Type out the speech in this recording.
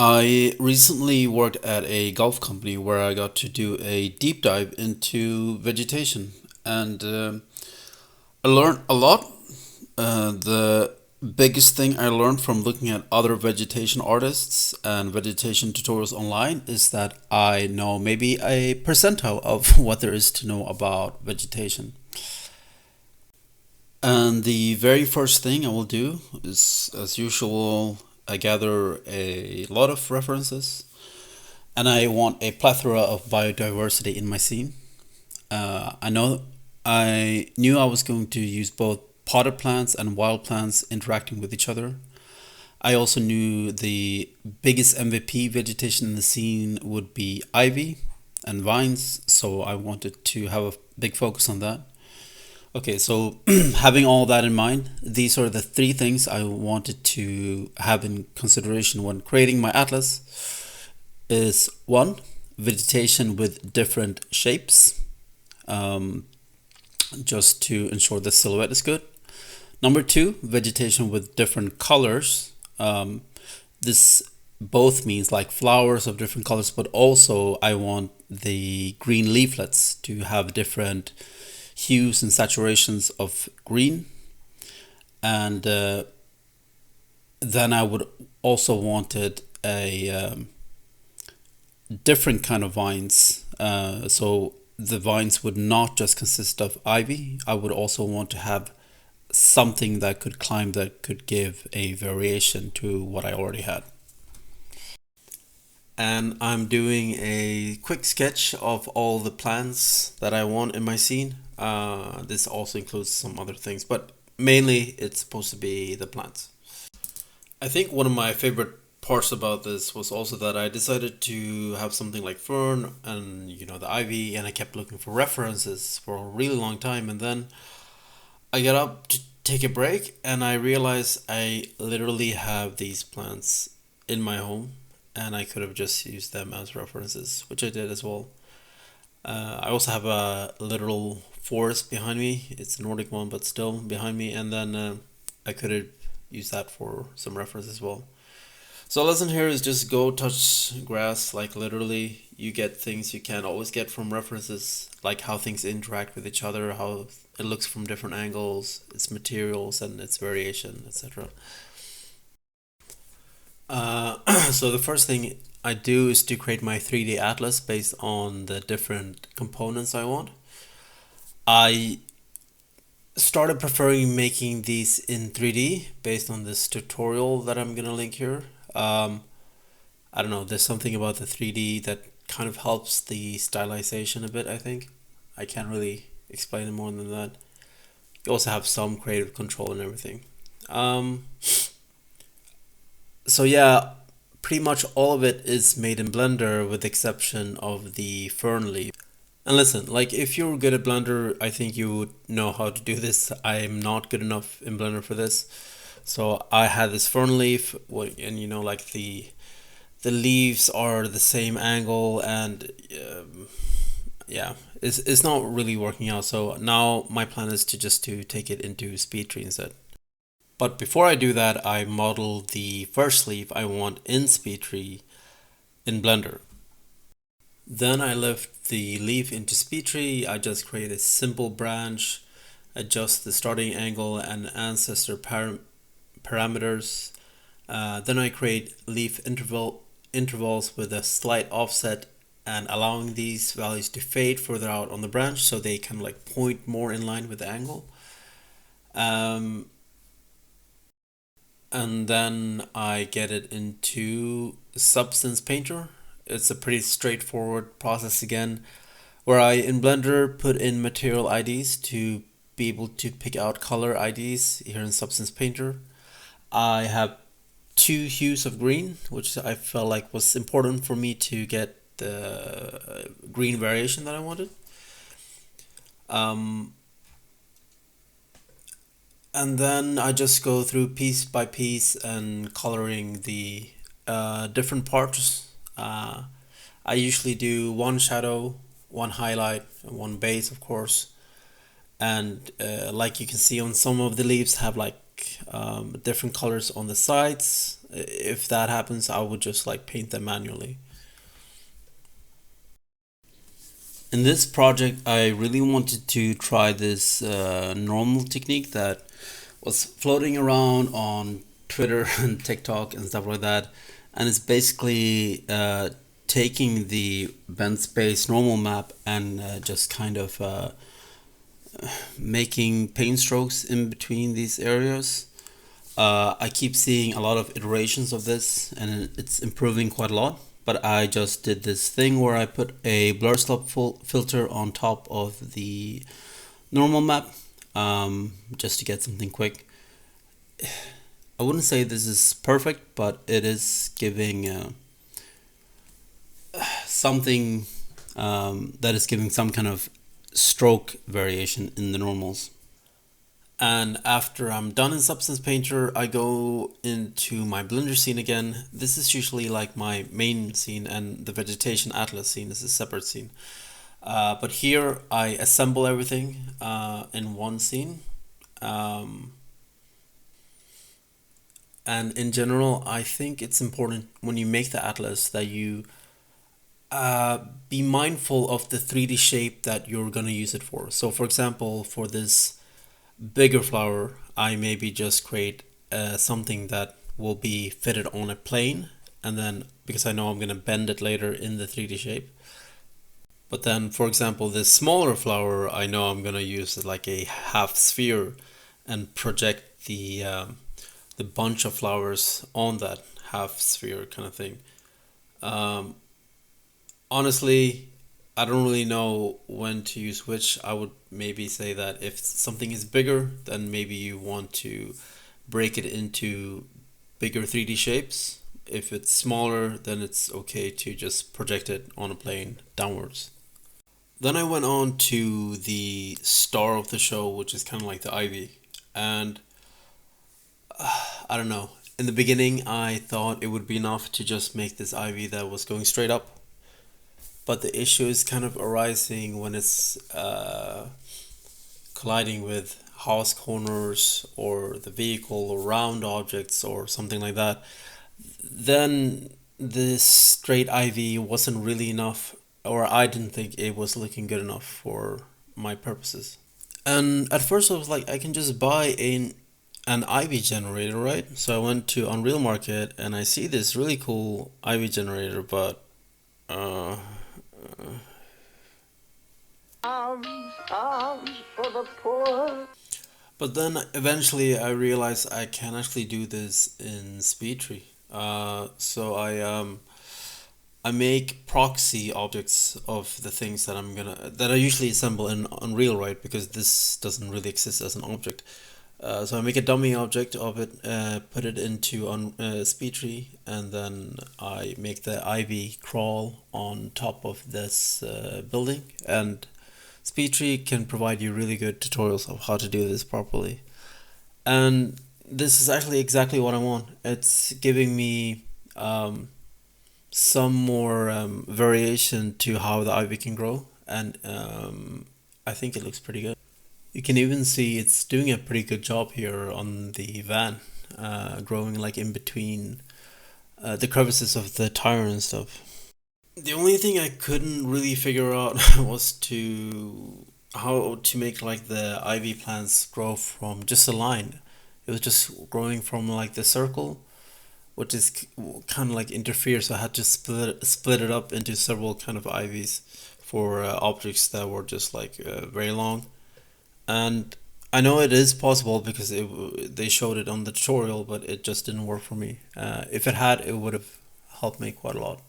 I recently worked at a golf company where I got to do a deep dive into vegetation, and I learned a lot. The biggest thing I learned from looking at other vegetation artists and vegetation tutorials online is that I know maybe a percentile of what there is to know about vegetation. And the very first thing I will do is, as usual, I gather a lot of references and I want a plethora of biodiversity in my scene. I knew I was going to use both potted plants and wild plants interacting with each other. I also knew the biggest MVP vegetation in the scene would be ivy and vines, so I wanted to have a big focus on that. Okay, so having all that in mind, these are the three things I wanted to have in consideration when creating my atlas. Is one, vegetation with different shapes, um, just to ensure the silhouette is good. Number two, vegetation with different colors. This both means like flowers of different colors, but also I want the green leaflets to have different hues and saturations of green. And then I would also wanted a different kind of vines. So the vines would not just consist of ivy. I would also want to have something that could climb that could give a variation to what I already had. And I'm doing a quick sketch of all the plants that I want in my scene. This also includes some other things, but mainly it's supposed to be the plants. I think one of my favorite parts about this was also that I decided to have something like fern and the ivy, and I kept looking for references for a really long time, and then I got up to take a break and I realized I literally have these plants in my home and I could have just used them as references, which I did as well. I also have a literal forest behind me. It's a Nordic one, but still behind me, and then I could have used that for some reference as well. So, a lesson here is just go touch grass. Like, literally, you get things you can't always get from references, like how things interact with each other, how it looks from different angles, its materials, and its variation, etc. So, the first thing I do is to create my 3D atlas based on the different components I want. I started preferring making these in 3D based on this tutorial that I'm gonna link here. Um, I don't know, there's something about the 3D that kind of helps the stylization a bit, I think. I can't really explain it more than that. You also have some creative control and everything. Um, so yeah, pretty much all of it is made in Blender with the exception of the fern leaf. And listen, like if you're good at Blender, I think you would know how to do this. I'm not good enough in Blender for this. So I had this fern leaf, and like the leaves are the same angle, and yeah, it's not really working out. So now my plan is to just to take it into speed tree instead. But before I do that, I model the first leaf I want in speed tree in Blender. Then I lift the leaf into speed tree. I just create a simple branch, adjust the starting angle and ancestor parameters. Then I create leaf intervals with a slight offset and allowing these values to fade further out on the branch so they kind of like point more in line with the angle. Um, and then I get it into Substance Painter. It's a pretty straightforward process again, where I in Blender put in material IDs to be able to pick out color IDs here in Substance Painter. I have two hues of green, which I felt like was important for me to get the green variation that I wanted. Um, and then I just go through piece by piece and coloring the different parts. I usually do one shadow, one highlight, and one base, of course. And like you can see on some of the leaves have like different colors on the sides. If that happens, I would just like paint them manually. In this project, I really wanted to try this normal technique that was floating around on Twitter and TikTok and stuff like that. And it's basically taking the bent space normal map and just kind of making paint strokes in between these areas. I keep seeing a lot of iterations of this and it's improving quite a lot. But I just did this thing where I put a blur slope filter on top of the normal map just to get something quick. I wouldn't say this is perfect, but it is giving something that is giving some kind of stroke variation in the normals. And after I'm done in Substance Painter, I go into my Blender scene again. This is usually like my main scene, and the Vegetation Atlas scene is a separate scene. But here I assemble everything in one scene. And in general, I think it's important when you make the atlas that you be mindful of the 3D shape that you're going to use it for. So for example, for this bigger flower, I maybe just create something that will be fitted on a plane, and then because I know I'm going to bend it later in the 3D shape. But then, for example, this smaller flower, I know I'm going to use it like a half sphere and project the bunch of flowers on that half sphere kind of thing. Um, Honestly, I don't really know when to use which. I would maybe say that if something is bigger, then maybe you want to break it into bigger 3D shapes. If it's smaller, then it's okay to just project it on a plane downwards. Then I went on to the star of the show, which is kind of like the ivy. And I don't know. In the beginning, I thought it would be enough to just make this ivy that was going straight up. But the issue is kind of arising when it's colliding with house corners or the vehicle or round objects or something like that. Then this straight ivy wasn't really enough, or I didn't think it was looking good enough for my purposes. And at first I was like, I can just buy an ivy generator, right? So I went to Unreal Market and I see this really cool ivy generator, but uh, Arms for the poor. But then eventually I realized I can actually do this in SpeedTree. So I make proxy objects of the things that I usually assemble in Unreal, right? Because this doesn't really exist as an object. So I make a dummy object of it, put it into on SpeedTree, and then I make the ivy crawl on top of this building. And SpeedTree can provide you really good tutorials of how to do this properly. And this is actually exactly what I want. It's giving me some more variation to how the ivy can grow, and I think it looks pretty good. You can even see it's doing a pretty good job here on the van, growing like in between the crevices of the tire and stuff. The only thing I couldn't really figure out was to how to make like the ivy plants grow from just a line. It was just growing from like the circle, which is kind of like interfere. So I had to split it up into several kind of ivies for objects that were just like very long. And I know it is possible because they showed it on the tutorial, but it just didn't work for me. If it had, it would have helped me quite a lot.